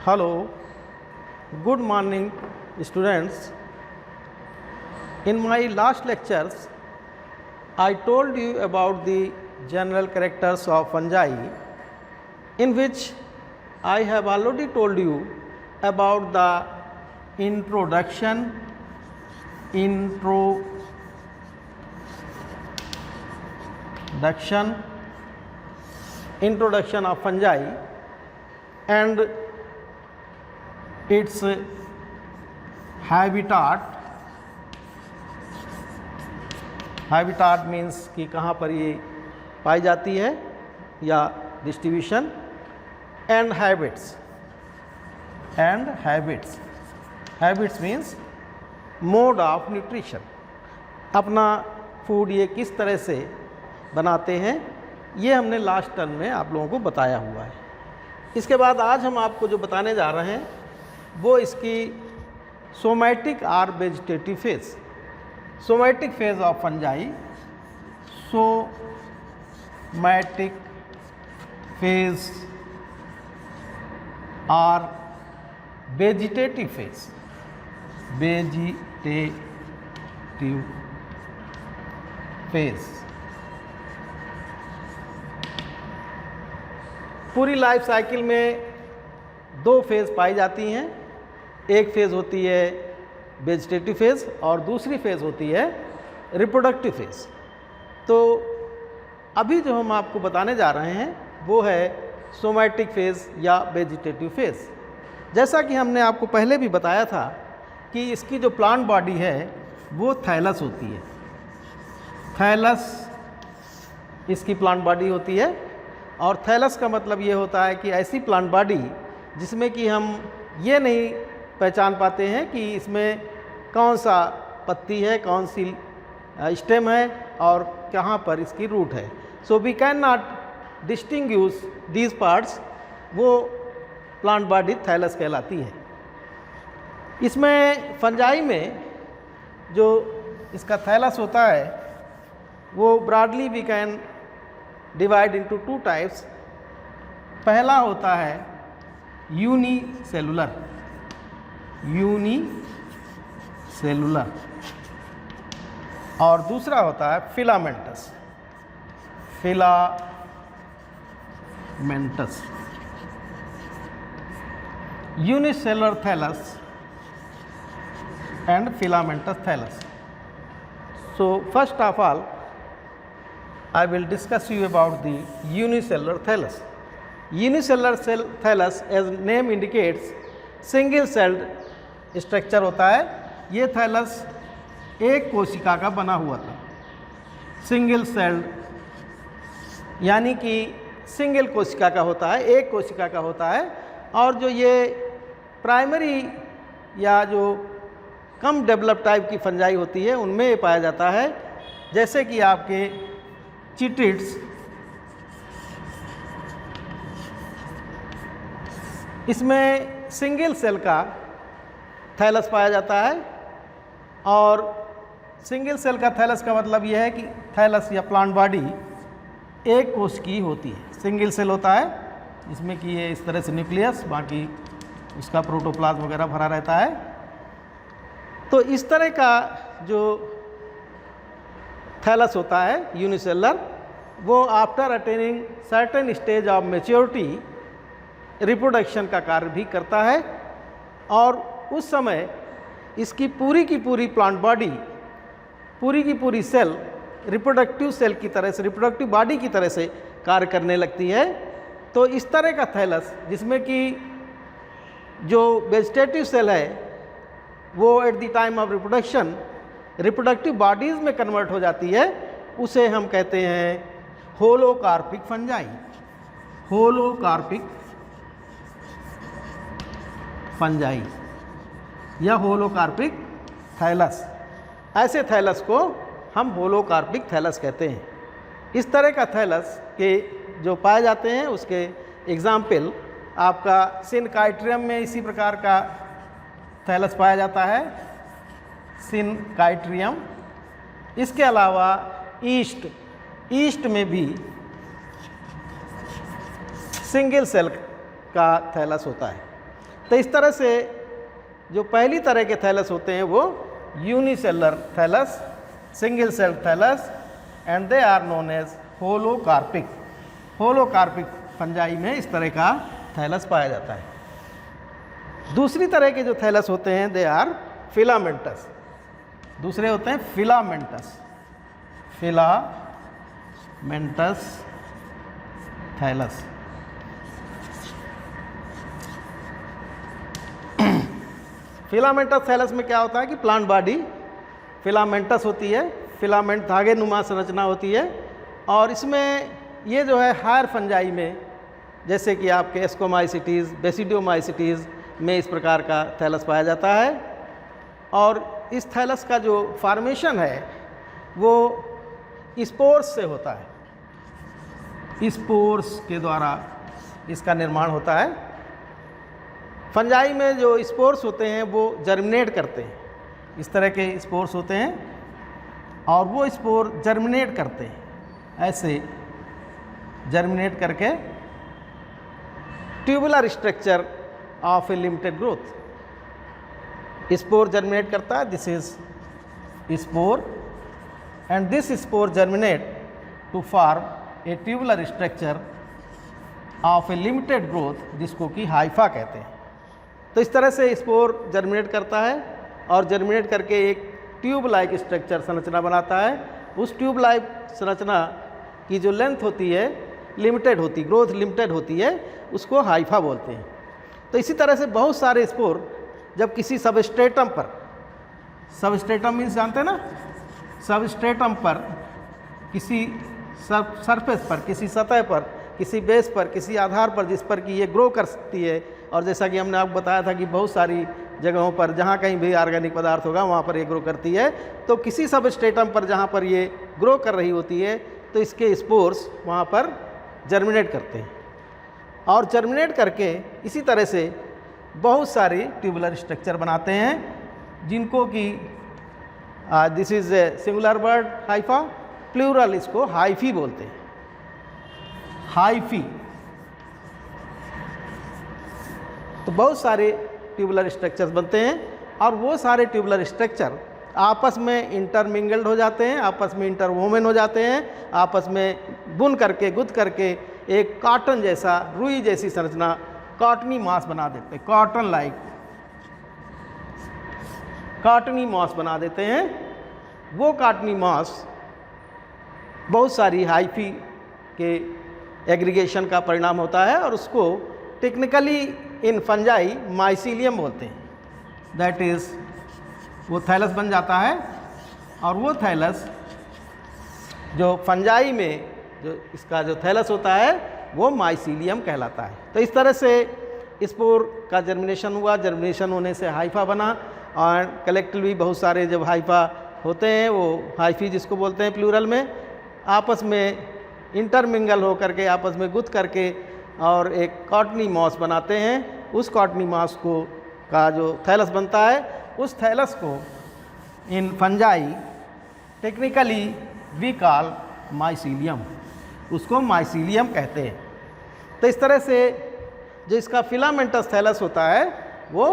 Hello, good morning students. In my last lectures, I told you about the general characters of fungi, in which I have already told you about the introduction of fungi and its habitat means कि कहाँ पर ये पाई जाती है या distribution and habits means mode of nutrition, अपना food ये किस तरह से बनाते हैं, ये हमने लास्ट टर्म में आप लोगों को बताया हुआ है। इसके बाद आज हम आपको जो बताने जा रहे हैं वो इसकी सोमैटिक और vegetative phase, somatic phase of fungi, somatic phase और वेजिटेटिव फेज, वेजिटेटिव फेज। पूरी लाइफ साइकिल में दो फेज़ पाई जाती हैं, एक फेज़ होती है वेजिटेटिव फेज़ और दूसरी फेज़ होती है रिप्रोडक्टिव फेज़। तो अभी जो हम आपको बताने जा रहे हैं वो है सोमैटिक फेज़ या वेजिटेटिव फेज़। जैसा कि हमने आपको पहले भी बताया था कि इसकी जो प्लांट बॉडी है वो थैलस होती है, थैलस इसकी प्लांट बॉडी होती है। और थैलस का मतलब ये होता है कि ऐसी प्लांट बॉडी जिसमें कि हम ये नहीं पहचान पाते हैं कि इसमें कौन सा पत्ती है, कौन सी स्टेम है और कहाँ पर इसकी रूट है। So we can not distinguish these parts, वो प्लांट बॉडी थैलस कहलाती है। इसमें फंजाई में जो इसका थैलस होता है वो broadly we can divide into two types. पहला होता है यूनिसेलुलर और दूसरा होता है filamentous. Unicellular thallus and filamentous thallus. So first of all I will discuss you about the unicellular thallus. Unicellular thallus as name indicates single celled structure होता है। ये थैलस एक कोशिका का बना हुआ था, सिंगल सेल्ड यानी कि सिंगल कोशिका का होता है, एक कोशिका का होता है। और जो ये प्राइमरी या जो कम डेवलप टाइप की फंजाई होती है उनमें ये पाया जाता है, जैसे कि आपके चिटिड्स, इसमें सिंगल सेल का थैलस पाया जाता है। और सिंगल सेल का थैलस का मतलब यह है कि थैलस या प्लांट बॉडी एक कोश की होती है, सिंगल सेल होता है जिसमें कि ये इस तरह से न्यूक्लियस, बाकी उसका प्रोटोप्लाज्म वगैरह भरा रहता है। तो इस तरह का जो थैलस होता है यूनिसेलुलर, वो after attaining certain stage of maturity reproduction का कार्य भी करता है। और उस समय इसकी पूरी की पूरी प्लांट बॉडी, पूरी की पूरी सेल रिप्रोडक्टिव सेल की तरह से, रिप्रोडक्टिव बॉडी की तरह से कार्य करने लगती है। तो इस तरह का थैलस जिसमें कि जो वेजिटेटिव सेल है वो at the time of reproduction reproductive bodies में कन्वर्ट हो जाती है, उसे हम कहते हैं होलोकार्पिक फंजाई, होलोकार्पिक फंजाई या होलोकार्पिक थैलस। ऐसे थैलस को हम होलोकार्पिक थैलस कहते हैं। इस तरह का थैलस के जो पाए जाते हैं उसके एग्जाम्पल आपका सिनकाइट्रियम में इसी प्रकार का थैलस पाया जाता है, सिनकाइट्रियम। इसके अलावा ईस्ट में भी सिंगल सेल का थैलस होता है। तो इस तरह से जो पहली तरह के थैलस होते हैं वो unicellular thallus, single cell thallus, and they are known as holocarpic. Holocarpic fungi में इस तरह का थैलस पाया जाता है। दूसरी तरह के जो थैलस होते हैं दे आर फिलामेंटस। दूसरे होते हैं filamentous, filamentous thallus. Filamentous thallus में क्या होता है कि प्लांट बॉडी फिलामेंटस होती है, फिलामेंट धागे नुमा संरचना होती है, और इसमें ये जो है हायर फंजाई में, जैसे कि आपके एस्कोमाइसिटीज़, बेसिडियोमाइसिटीज़ में इस प्रकार का थैलस पाया जाता है। और इस थैलस का जो फॉर्मेशन है वो स्पोर्स से होता है, स्पोर्स के द्वारा इसका निर्माण होता है। फंजाई में जो स्पोर्स होते हैं वो जर्मिनेट करते हैं, इस तरह के स्पोर्स होते हैं, और वो स्पोर जर्मिनेट करते हैं, ऐसे जर्मिनेट करके tubular structure of a limited growth. Spore germinate करता है, this is spore, and this spore germinate to form a tubular structure of a limited growth, जिसको कि हाइफा कहते हैं। तो इस तरह से स्पोर जर्मिनेट करता है और जर्मिनेट करके एक ट्यूब लाइक स्ट्रक्चर संरचना बनाता है। उस ट्यूब लाइक संरचना की जो लेंथ होती है लिमिटेड होती, ग्रोथ लिमिटेड होती है, उसको हाइफा बोलते हैं। तो इसी तरह से बहुत सारे स्पोर जब किसी सबस्ट्रेटम पर, सबस्ट्रेटम मीन्स जानते हैं ना, सबस्ट्रेटम पर किसी सरफेस पर, किसी सतह पर, किसी बेस पर, किसी आधार पर जिस पर कि ये ग्रो कर सकती है, और जैसा कि हमने आपको बताया था कि बहुत सारी जगहों पर जहाँ कहीं भी ऑर्गेनिक पदार्थ होगा वहाँ पर ये ग्रो करती है। तो किसी सबस्ट्रेटम पर जहाँ पर ये ग्रो कर रही होती है तो इसके स्पोर्स वहाँ पर जर्मिनेट करते हैं, और जर्मिनेट करके इसी तरह से बहुत सारी ट्यूबुलर स्ट्रक्चर बनाते हैं, जिनको कि this is a singular word hypha, plural इसको हाइफी बोलते हैं, हाइफी। तो बहुत सारे ट्यूबुलर स्ट्रक्चर्स बनते हैं, और वो सारे ट्यूबुलर स्ट्रक्चर आपस में इंटरमिंगल्ड हो जाते हैं, आपस में इंटरवोमेन हो जाते हैं, आपस में बुन करके गुद करके एक कॉटन जैसा, रुई जैसी संरचना, कॉटनी मास बना देते हैं, कॉटन लाइक कॉटनी मास बना देते हैं। वो कॉटनी मास बहुत सारी हाइफी के एग्रीगेशन का परिणाम होता है, और उसको टेक्निकली इन फंजाई माइसीलियम बोलते हैं। दैट इज़ वो थैलस बन जाता है, और वो थैलस जो फंजाई में जो इसका जो थैलस होता है वो माइसीलियम कहलाता है। तो इस तरह से स्पोर का जर्मिनेशन हुआ, जर्मिनेशन होने से हाइफा बना, और कलेक्टिवली बहुत सारे जब हाइफा होते हैं वो हाइफी जिसको बोलते हैं प्लूरल में, आपस में इंटरमिंगल हो करके, आपस में गुथ करके, और एक कॉटनी मॉस बनाते हैं। उस कॉटनी मॉस को का जो थैलस बनता है, उस थैलस को in fungi technically we call mycelium, उसको माइसीलियम कहते हैं। तो इस तरह से जो इसका फिलामेंटस थैलस होता है वो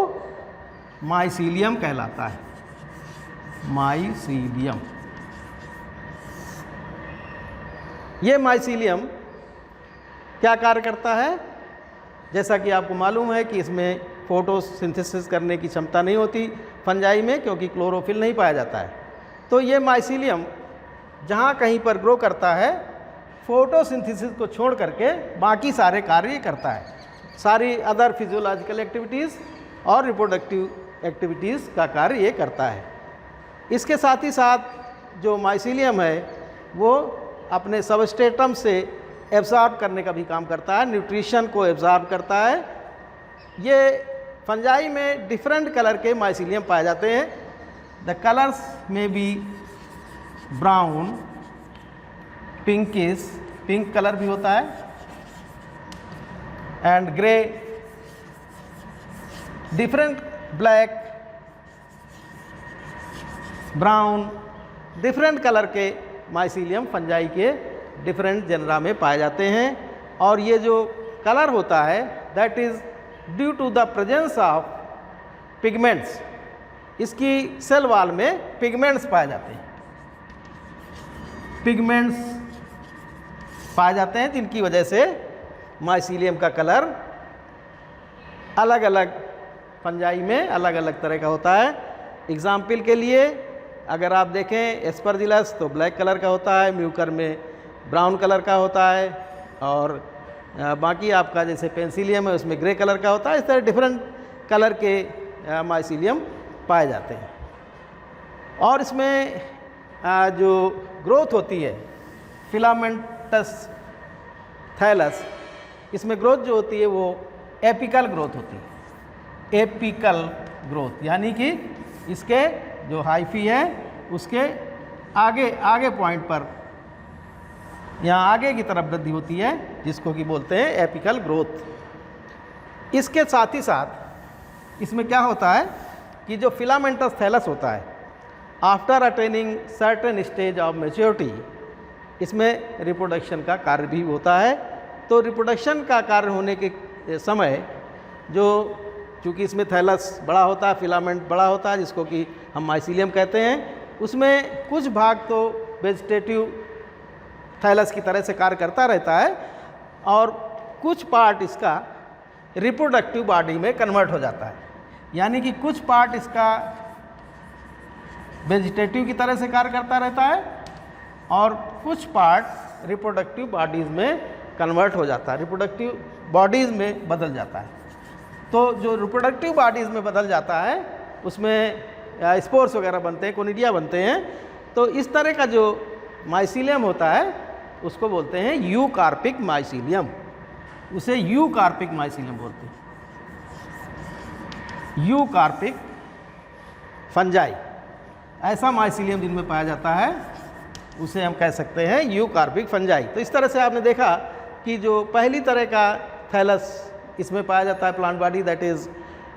माइसीलियम कहलाता है, माइसीलियम। ये माइसीलियम क्या कार्य करता है? जैसा कि आपको मालूम है कि इसमें फोटोसिंथेसिस करने की क्षमता नहीं होती फंजाई में, क्योंकि क्लोरोफिल नहीं पाया जाता है। तो ये माइसीलियम जहाँ कहीं पर ग्रो करता है, फोटोसिंथेसिस को छोड़ करके बाकी सारे कार्य करता है, सारी अदर फिजियोलॉजिकल एक्टिविटीज़ और रिप्रोडक्टिव एक्टिविटीज़ का कार्य ये करता है। इसके साथ ही साथ जो माइसीलियम है वो अपने सबस्ट्रेटम से एब्जॉर्ब करने का भी काम करता है, न्यूट्रिशन को एब्जॉर्ब करता है। ये फंजाई में डिफरेंट कलर के माइसीलियम पाए जाते हैं। द कलर्स में be brown, pinkish, pink colour भी होता है, and grey, different black, brown, different colour के माइसीलियम फंजाई के डिफरेंट जेनरा में पाए जाते हैं। और ये जो कलर होता है that is due to the presence of pigments. इसकी सेल वॉल में पिगमेंट्स पाए जाते हैं, पिगमेंट्स पाए जाते हैं जिनकी वजह से माइसीलियम का कलर अलग अलग फंजाई में अलग अलग तरह का होता है। एग्जाम्पल के लिए अगर आप देखें एस्परजिलस तो ब्लैक कलर का होता है, म्यूकर में ब्राउन कलर का होता है, और बाकी आपका जैसे पेंसिलियम है उसमें ग्रे कलर का होता है। इस तरह डिफरेंट कलर के माइसीलियम पाए जाते हैं। और इसमें जो ग्रोथ होती है फिलामेंटस थैलस, इसमें ग्रोथ जो होती है वो एपिकल ग्रोथ होती है, एपिकल ग्रोथ, यानी कि इसके जो हाइफी है उसके आगे आगे पॉइंट पर, यहाँ आगे की तरफ वृद्धि होती है, जिसको कि बोलते हैं एपिकल ग्रोथ। इसके साथ ही साथ इसमें क्या होता है कि जो फिलामेंटस थैलस होता है, after attaining certain stage of maturity, इसमें रिप्रोडक्शन का कार्य भी होता है। तो रिप्रोडक्शन का कार्य होने के समय जो, चूँकि इसमें थैलस बड़ा होता है, फिलामेंट बड़ा होता है, जिसको कि हम माइसीलियम कहते हैं, उसमें कुछ भाग तो वेजिटेटिव थैलस की तरह से कार्य करता रहता है और कुछ पार्ट इसका रिप्रोडक्टिव बॉडी में कन्वर्ट हो जाता है। यानी कि कुछ पार्ट इसका वेजिटेटिव की तरह से कार्य करता रहता है और कुछ पार्ट रिप्रोडक्टिव बॉडीज़ में कन्वर्ट हो जाता है, रिप्रोडक्टिव बॉडीज़ में बदल जाता है। तो जो रिप्रोडक्टिव बॉडीज़ में बदल जाता है उसमें स्पोर्स वगैरह बनते हैं, कोनिडिया बनते हैं। तो इस तरह का जो माइसीलियम होता है उसको बोलते हैं यूकार्पिक माइसीलियम, उसे यूकार्पिक माइसीलियम बोलते हैं। यूकार्पिक फंजाई, ऐसा माइसीलियम जिनमें पाया जाता है उसे हम कह सकते हैं यूकार्पिक फंजाई। तो इस तरह से आपने देखा कि जो पहली तरह का थैलस इसमें पाया जाता है प्लांट बॉडी, दैट इज़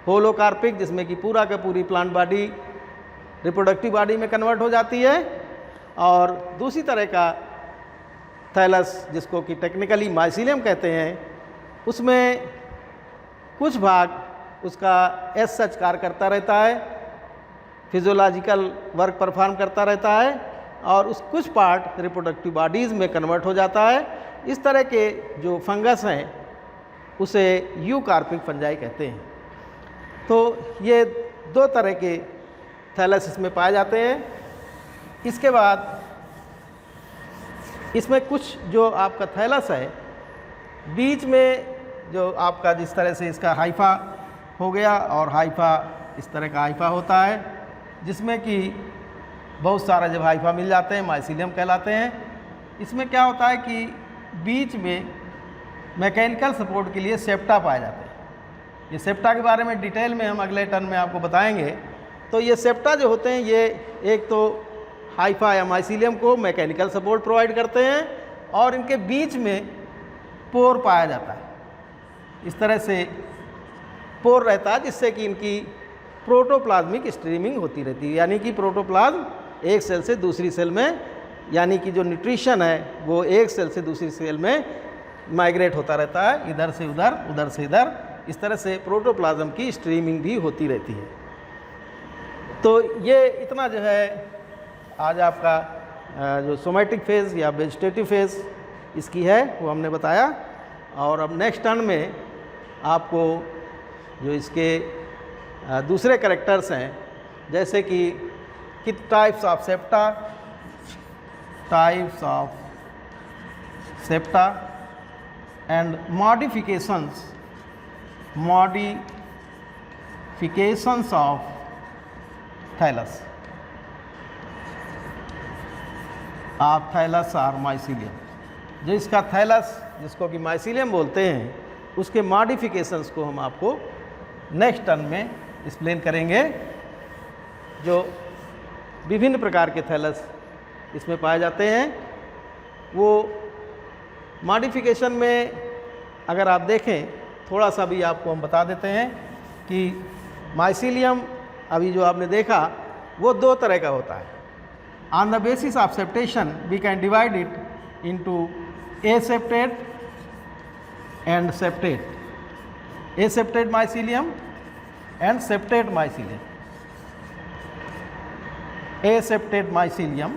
होलोकार्पिक, जिसमें कि पूरा का पूरी प्लांट बॉडी रिप्रोडक्टिव बॉडी में कन्वर्ट हो जाती है। और दूसरी तरह का थैलस जिसको कि टेक्निकली माइसीलियम कहते हैं, उसमें कुछ भाग उसका एस सच कार्य करता रहता है, फिजियोलॉजिकल वर्क परफॉर्म करता रहता है और उस कुछ पार्ट रिप्रोडक्टिव बॉडीज़ में कन्वर्ट हो जाता है। इस तरह के जो फंगस हैं उसे यूकार्पिक फंजाई कहते हैं। तो ये दो तरह के थैलस इसमें पाए जाते हैं। इसके बाद इसमें कुछ जो आपका थैलस है, बीच में जो आपका जिस तरह से इसका हाइफा हो गया और हाइफा इस तरह का हाइफा होता है, जिसमें कि बहुत सारा जब हाइफा मिल जाते हैं माइसीलियम कहलाते हैं। इसमें क्या होता है कि बीच में मैकेनिकल सपोर्ट के लिए सेप्टा पाए जाते हैं। ये सेप्टा के बारे में डिटेल में हम अगले टर्न में आपको बताएंगे। तो ये सेप्टा जो होते हैं ये एक तो हाइफा या माइसीलियम को मैकेनिकल सपोर्ट प्रोवाइड करते हैं और इनके बीच में पोर पाया जाता है। इस तरह से पोर रहता है जिससे कि इनकी प्रोटोप्लाज्मिक स्ट्रीमिंग होती रहती है, यानी कि प्रोटोप्लाज्म एक सेल से दूसरी सेल में, यानी कि जो न्यूट्रिशन है वो एक सेल से दूसरी सेल में माइग्रेट होता रहता है, इधर से उधर, उधर से इधर। इस तरह से प्रोटोप्लाज्म की स्ट्रीमिंग भी होती रहती है। तो ये इतना जो है आज आपका जो सोमैटिक फेज़ या वेजिटेटिव फेज़ इसकी है वो हमने बताया। और अब नेक्स्ट टर्न में आपको जो इसके दूसरे कैरेक्टर्स हैं, जैसे कि types of septa, types of septa and modifications of thallus of thallus और माइसीलियम। जो इसका थैलस जिसको कि माइसीलियम बोलते हैं उसके मॉडिफिकेशंस को हम आपको नेक्स्ट टर्न में एक्सप्लेन करेंगे। जो विभिन्न प्रकार के थैलस इसमें पाए जाते हैं, वो मॉडिफिकेशन में अगर आप देखें थोड़ा सा भी आपको हम बता देते हैं कि माइसीलियम अभी जो आपने देखा वो दो तरह का होता है। On the basis of septation we can divide it into aseptate and septate. aseptate mycelium and septate mycelium. aseptate mycelium,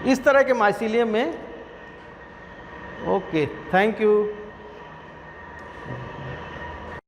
इस तरह के माइसीलियम में। Okay, thank you.